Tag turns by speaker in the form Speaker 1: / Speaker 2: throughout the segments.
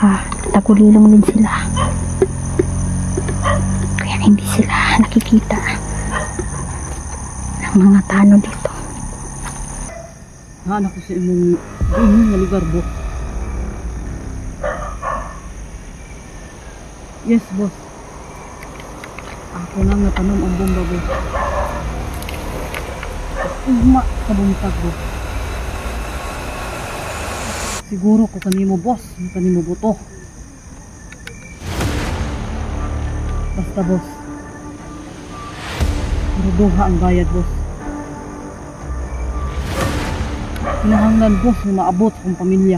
Speaker 1: nakatagulilong din sila. Kaya hindi sila nakikita ng mga tano dito.
Speaker 2: Anak ko sa imong na lugar, boss. Yes, boss. Ako nang natanom ang bomba, boss. Uma sa buntag, boss. Siguro ko kanimo, boss. Kanimo buto. Basta, boss. Maruduha ang bayad, boss. Pinahanglan, boss, na maabot sa pamilya.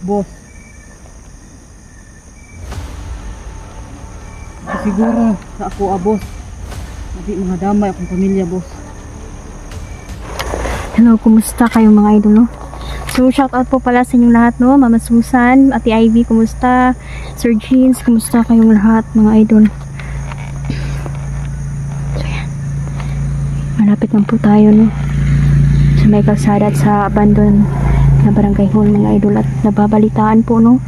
Speaker 2: Boss, siguro sa ako, boss, hindi mga damay akong pamilya, boss.
Speaker 1: Hello, kumusta kayong mga idol, no? So, shout out po pala sa inyong lahat, no? Mama Susan, Ate Ivy, kumusta? Sir Jeans, kumusta kayong lahat, mga idol? So, yan. Malapit lang po tayo, no? Sa may kalsada at sa abandon na barangay hall, mga idol, at nababalitaan po, no,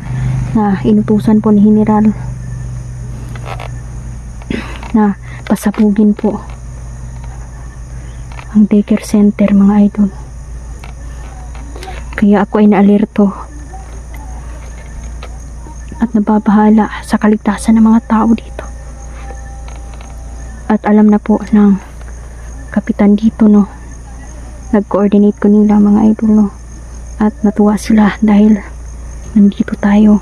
Speaker 1: na inutusan po ni General na pasabugin po ang daycare center, mga idol. Kaya ako ay naalerto at nababahala sa kaligtasan ng mga tao dito. At alam na po ng kapitan dito, no, nag-coordinate ko nila, mga idol, no. At natuwa sila dahil nandito tayo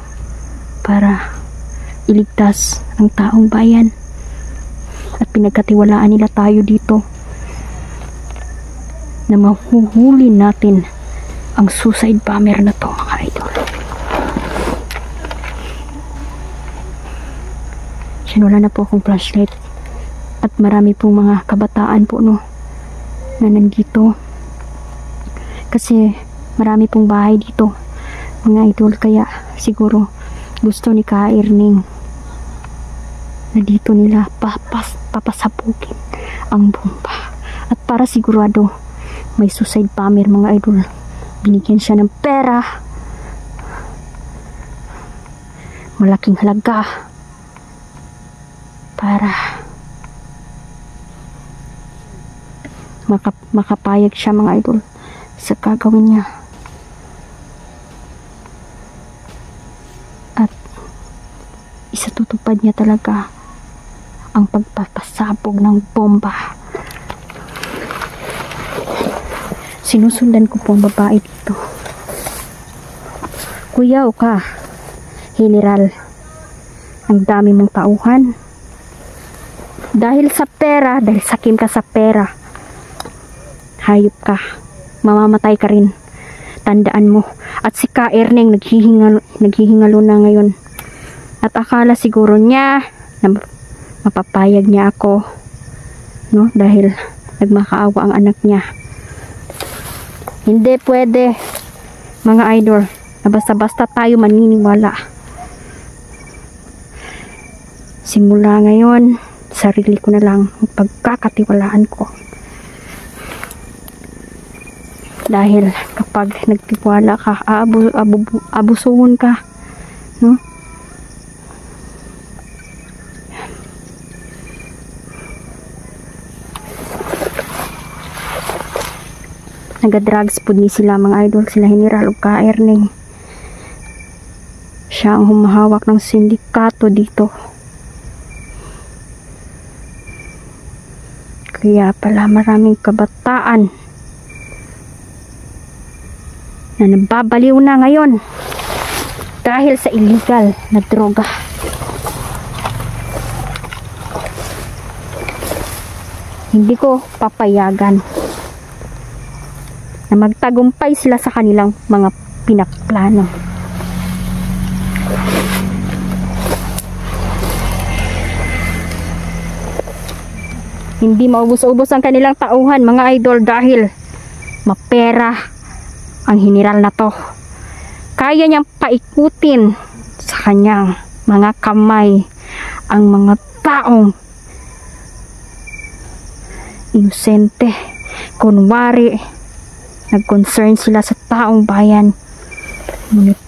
Speaker 1: para iligtas ang taong bayan. At pinagkatiwalaan nila tayo dito na mahuhuli natin ang suicide bomber na to, mga idol. Sinula na po akong flashlight at marami pong mga kabataan po, no, na nandito. Kasi marami pong bahay dito, mga idol, kaya siguro gusto ni Ka Erning na dito nila papasapugin ang bomba. At para sigurado may suicide bomber, mga idol, binigyan siya ng pera, malaking halaga, para makapayag siya, mga idol, sa gagawin niya. At isatutupad niya talaga ang pagpapasabog ng bomba. Sinusundan ko po ang babae dito. Kuya, o ka, General, ang dami mong tauhan. Dahil sa pera, dahil sakim ka sa pera, hayop ka, mamamatay ka rin. Tandaan mo. At si Ka Erning naghihingalo na ngayon. At akala siguro niya na mapapayag niya ako, no, dahil nagmakaawa ang anak niya. Hindi pwede, mga idol, na basta-basta tayo maniniwala. Simula ngayon, sarili ko na lang ang pagkakatiwalaan ko. Dahil kapag nagtiwala ka, abusuhon ka, no? Naga-drugs po ni sila, mga idol, sila General o Ka Erning. Siya ang humahawak ng sindikato dito. Kaya pala maraming kabataan na nababaliw na ngayon dahil sa illegal na droga. Hindi ko papayagan na magtagumpay sila sa kanilang mga pinakplano. Hindi maubos-ubos ang kanilang tauhan, mga idol, dahil mapera ang General na to. Kaya niyang paikutin sa kanyang mga kamay ang mga taong inosente, kunwari Nag-concern sila sa taong bayan. Ngunit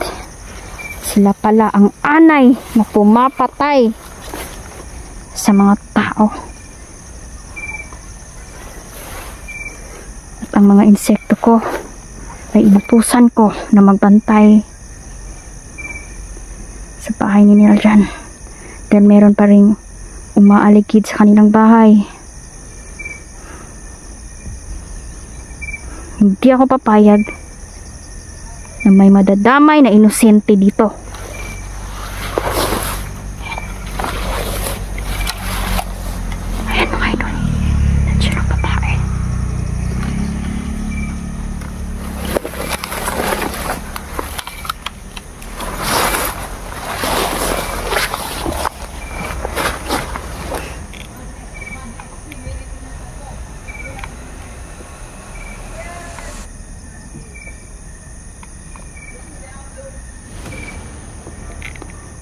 Speaker 1: sila pala ang anay na pumapatay sa mga tao. At ang mga insekto ko ay inutusan ko na magbantay sa bahay ni Niljan. Dahil meron pa rin umaaligid sa kanilang bahay. Hindi ako papayag na may madadamay na inosente dito. Ayan mga idol. Nandiyan ang babae.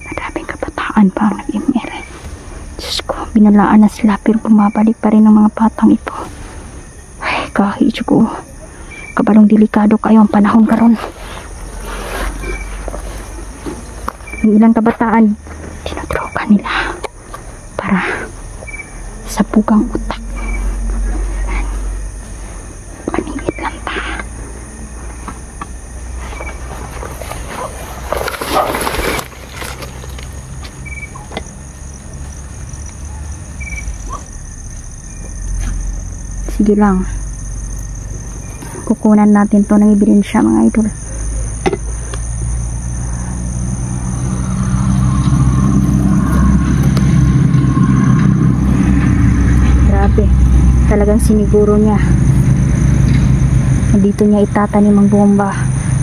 Speaker 1: Madaming kabataan pa ang nag-email. Diyos ko, binalaan na sila pero bumabalik pa rin ang mga batang ito. Ay, kahit ko. Kabalong delikado kayo ang panahon karon. Yung ilang kabataan, tinodroga nila para sa bugang utak. Maningit lang ta. Sige lang. Kukunan natin to ng ebidensya mga idol. Grabe. Talagang siniguro niya. Dito niya itatanim ang bomba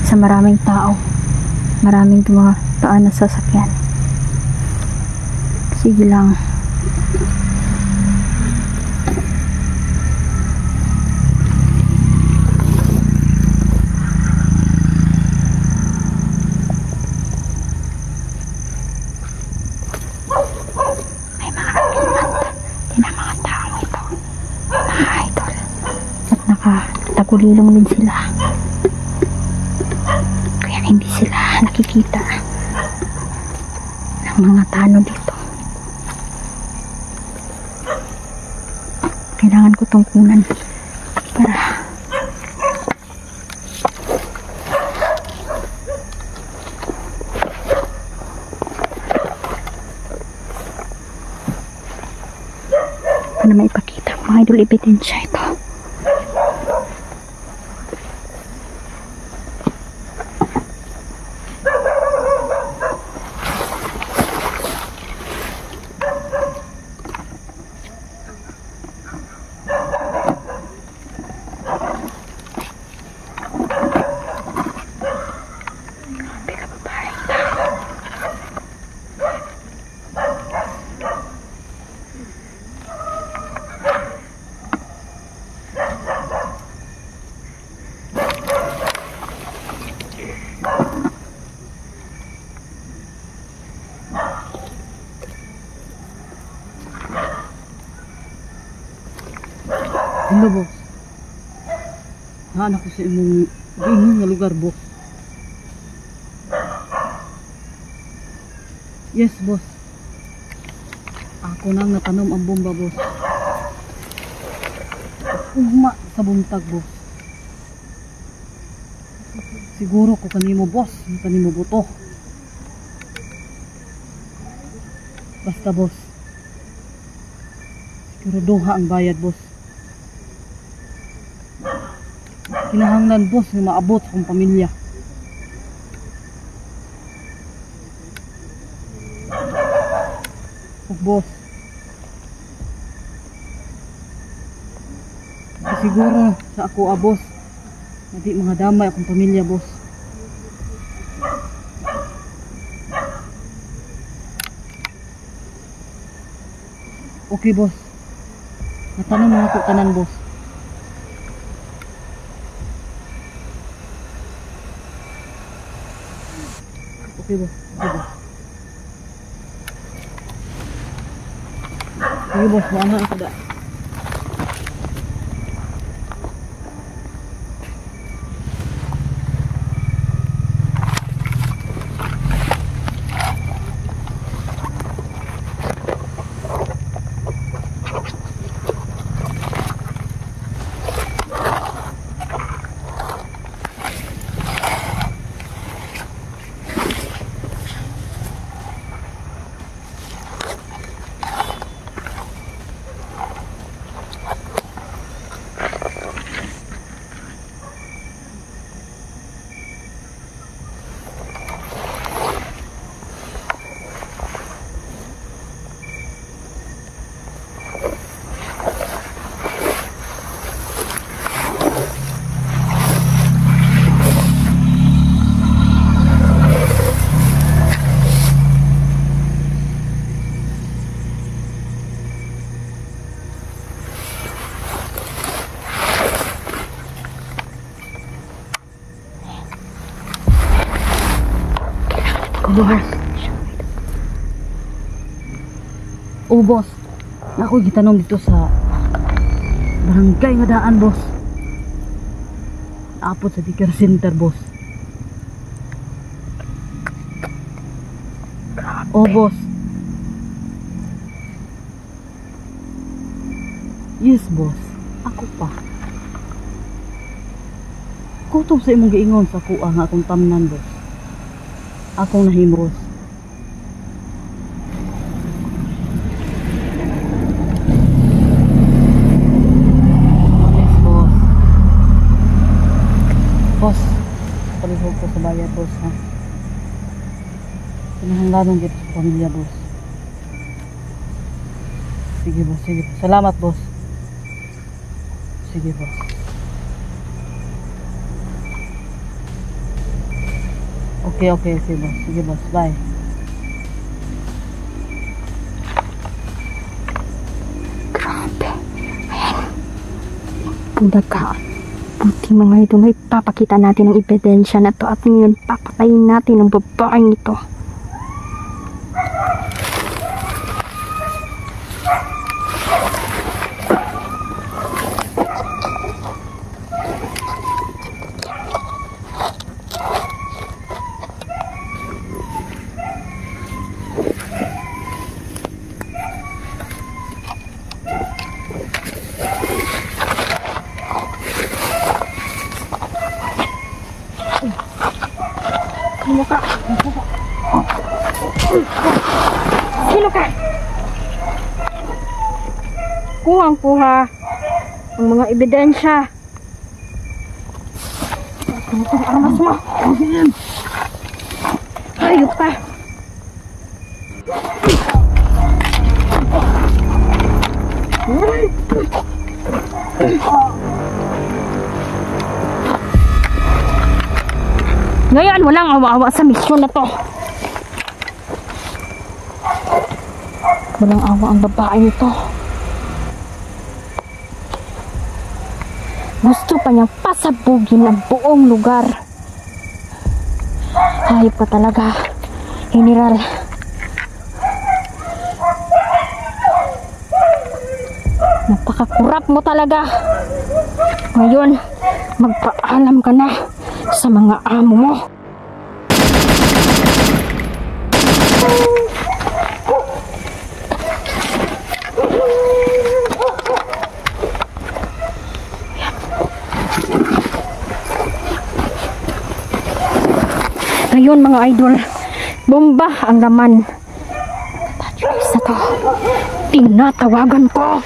Speaker 1: sa maraming tao. Maraming dumaan na sasakyan. Sige lang. Tagulilong din sila. Kaya hindi sila nakikita ng mga tano dito. Kailangan ko tong kunan para maipakita mga idol ebidensya ito.
Speaker 2: Hello, boss. Haan ako sa imong giingin nga lugar, boss. Yes, boss. Ako nang natanom ang bomba, boss. Ugma sa buntag, boss. Siguro ko kanimo, boss. Kanimo buto. Basta, boss. Siguro duha ang bayad, boss. Kinahanglan, boss, na maabot sa akong pamilya. Boss. Siguro sa ako, boss, na di mga damay akong pamilya, boss. Okay, boss. Natanong mo ako tanan, boss. Okay, boss. Okay, boss. Sige, boss. Maana ako da.
Speaker 1: Kumar.
Speaker 2: Oh, boss. Ako gitanong dito sa barangay nga daan, boss. Naapot sa Daycare Center, boss. Oh, boss. Yes, boss. Ako pa. Kutob sa imong giingon sa kuha nga akong tamnan, boss. Akong nahimo, boss. Yes, boss. Boss, palihog ko sa bayad, boss, ha? Pinahanglanan dito sa pamilya, boss. Sige, boss, sige. Salamat, boss. Sige, boss. Okay, boss. Sige, boss. Bye.
Speaker 1: Grabe. Ayan. Pundagaan. Buti mga ito na ipapakita natin ang ebidensya na to at ngayon papatayin natin ang babaeng ito. Sino ka? Sino ka? Kuhang-kuha ang mga ebidensya. Ano itong armas mo? Hayop ka! Ngayon, walang awa-awa sa misyon na to. Walang awa ang babae ito. Gusto pa niyang pasabugin ang buong lugar. Hayop ka talaga, General. Napakakurap mo talaga. Ngayon, magpaalam ka na sa mga amo mo. Ngayon mga idol, bomba ang laman. Sa to, tinatawagan ko.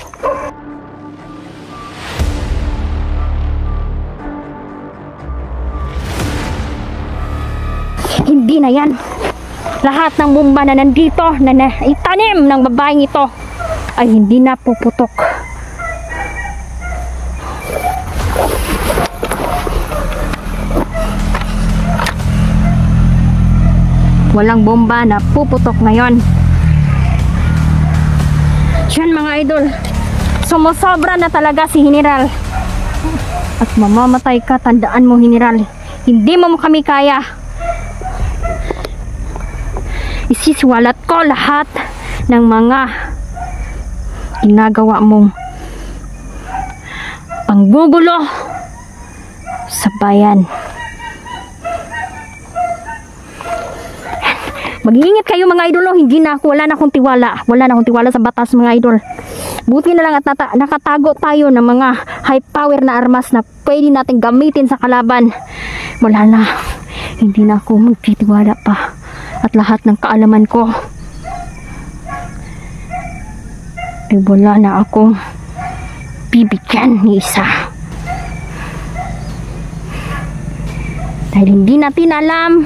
Speaker 1: Hindi na yan. Lahat ng bomba na nandito na naitanim ng babaeng ito ay hindi na puputok. Walang bomba na puputok ngayon. Yan mga idol, sumusobra na talaga si General. At mamamatay ka, tandaan mo General. Hindi mo kami kaya. Isisiwalat ko lahat ng mga ginagawa mong panggugulo sa bayan. Mag-iingat kayo mga idol, wala na akong tiwala. Wala na akong tiwala sa batas mga idol. Buti na lang at nakatago tayo ng mga high power na armas na pwede natin gamitin sa kalaban. Wala na. Hindi na ako magtitiwala pa. At lahat ng kaalaman ko ay wala na akong bibigyan ni isa. Dahil hindi natin alam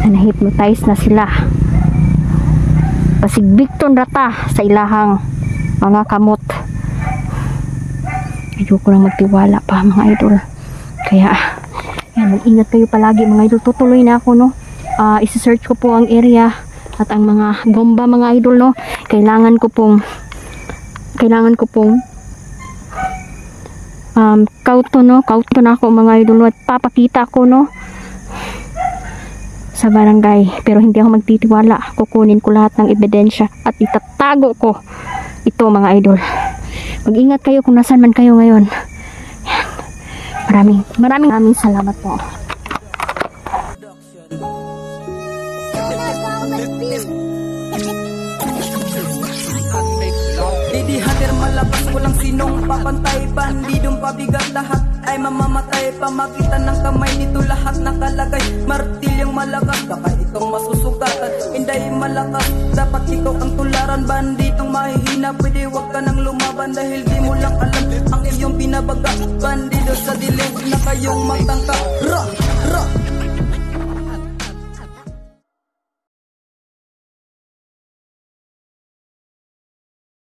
Speaker 1: na na-hypnotize na sila. Pasigbikton rata sa ilahang mga kamot. Ayoko lang magtiwala pa mga idol. Kaya yan, mag-ingat kayo palagi mga idol. Tutuloy na ako no. Isi-search ko po ang area at ang mga bomba mga idol no. Kailangan ko pong kauto na ako mga idol at papakita ko no sa barangay, pero hindi ako magtitiwala. Kukunin ko lahat ng ebidensya at itatago ko ito mga idol. Mag-ingat kayo kung nasan man kayo ngayon. Maraming salamat po.
Speaker 3: Lady Hunter malabas, walang sinong papantay. Bandidong pabigat, lahat ay mamamatay. Pamagitan ng kamay nito lahat nakalagay. Martilyong malakas, baka itong masusugatan. Inday malakas, dapat ikaw ang tularan. Banditong mahihina, pwede wag ka nang lumaban. Dahil di mo lang alam ang iyong pinabaga. Bandido sa dilim na kayong magtangka.